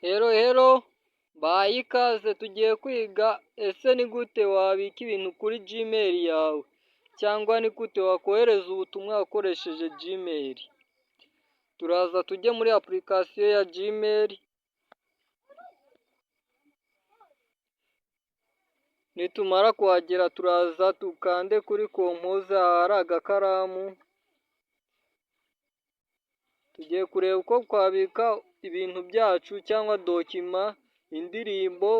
Hero hero, bahaye ikaze tugiye kwiga ese ni gute wabika ibintu kuri Gmail yawe cyangwa ni gute wakohereza ubutumwa ukoresheje Gmail. Turaza tujye muri application ya Gmail, nitumara kuhagera turaza tukande kuri compose ahari agakaramu. Tugiye kureba uko twabika ibintu byacu cyangwa dokima, indirimbo,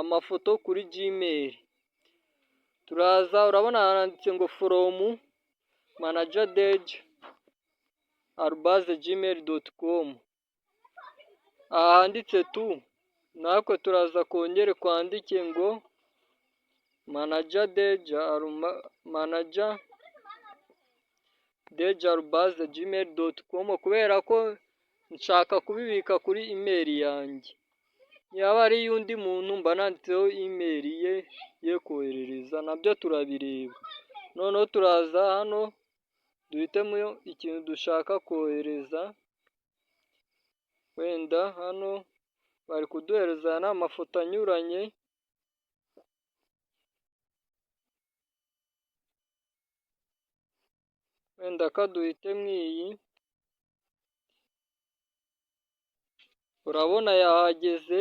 amafoto kuri Gmail. Turaza, urabona handitse ngo from manager@gmail.com. Aha handitse tu, natwe turaza kongere kwandike ngo manager@gmail.com kubera ko nshaka kubibika kuri email yanjye. Yaba ari y'undi muntu mba nanditseho email ye koherereza, nabyo turabireba. Noneho turaza hano duhitemo ikintu dushaka kohereza. Wenda hano bari kuduhereza n'amafoto anyuranye. Wenda kaduhitemo iyi. Urabona yahageze,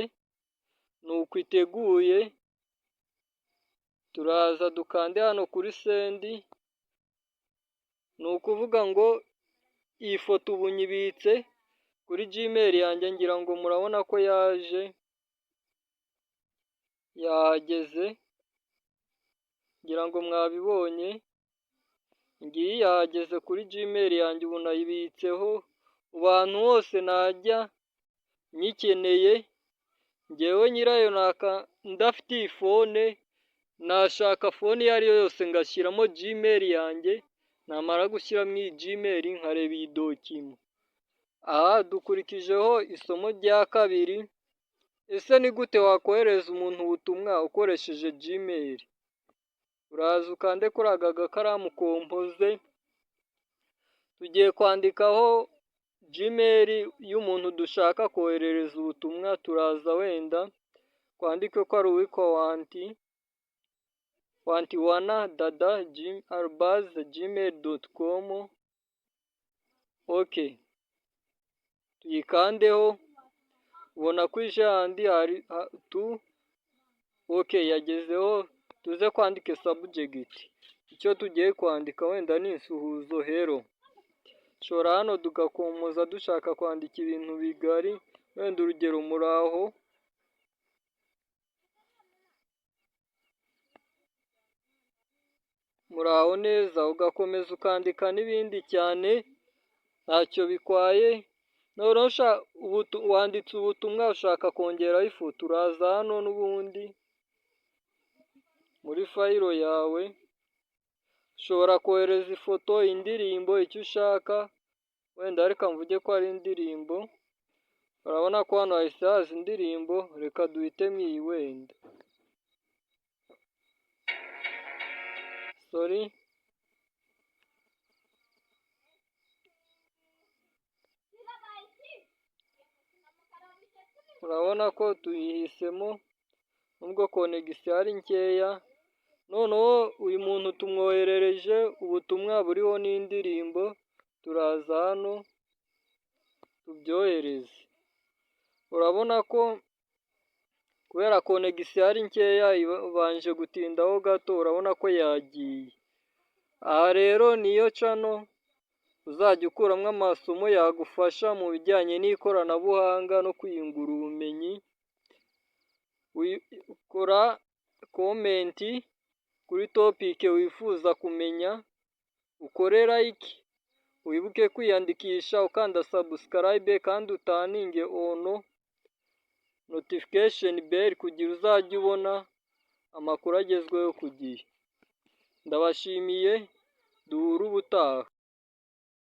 nuko iteguye. Turaza dukande hano kuri send. Ni ukuvuga ngo iyi foto ubu nyibitse kuri Gmail yanjye, ngira ngo murabona ko yahageze, ngira ngo mwabibonye. Ngiyi yahageze kuri Gmail yanjye, ubu nayibitseho. Abantu hose najya nyikeneye, njyewe nyirayo ndafite iyi phone, nashaka phone iyo ari yo yose ngashyiramo Gmail yanjye, namara gushyiramo iyi Gmail nkareba iyi dokima. Aha dukurikijeho isomo rya kabiri. Ese ni gute wakohereza umuntu ubutumwa ukoresheje Gmail? Uraza ukande kuri aka gakaramu compose. Tugiye kwandikaho Gmail y'umuntu dushaka koherereza ubutumwa. Turaza wenda twandike ko ari uwitwa wantiwana@gmail.com. Okay, tuyikandeho. Ubona ko ije handi hari okay, yagezeho. Tuze kwandike subject. Icyo tugiye kwandika wenda ni insuhuzo hero. Shora hano tugakomoza dushaka kwandika ibintu bigari, wenda urugero muraho neza, ugakomeza ukandika n'ibindi cyane, ntacyo bikwaye. Noneho wanditse ubutumwa ushaka kongeraho ifoto, uraza hano n'ubundi muri fayiro yawe, ushobora kohereza ifoto, indirimbo, icyo ushaka. Wenda reka mvuge ko ari indirimbo. Urabona ko hano hahise haza indirimbo, reka duhitemo iyi wenda. Sorry. Urabona ko tuyihisemo nubwo connection ari nkeya. Noneho uyu muntu tumwoherereje ubutumwa buriho n'indirimbo. Turaza hano tubyohereze. Urabona ko kubera connection ari nkeya ibanje gutindaho gato, urabona ko yagiye. Aha rero niyo channel uzajya ukuramo amasomo yagufasha mu bijyanye n'ikoranabuhanga no kwiyungura ubumenyi. Ukora comment kuri topic wifuza kumenya, ukore like, wibuke kwiyandikisha ukanda subscribe kandi utaninge on notification bell kugira uzajya ubona amakuru agezweho ku gihe. Ndabashimiye, duhure ubutaha.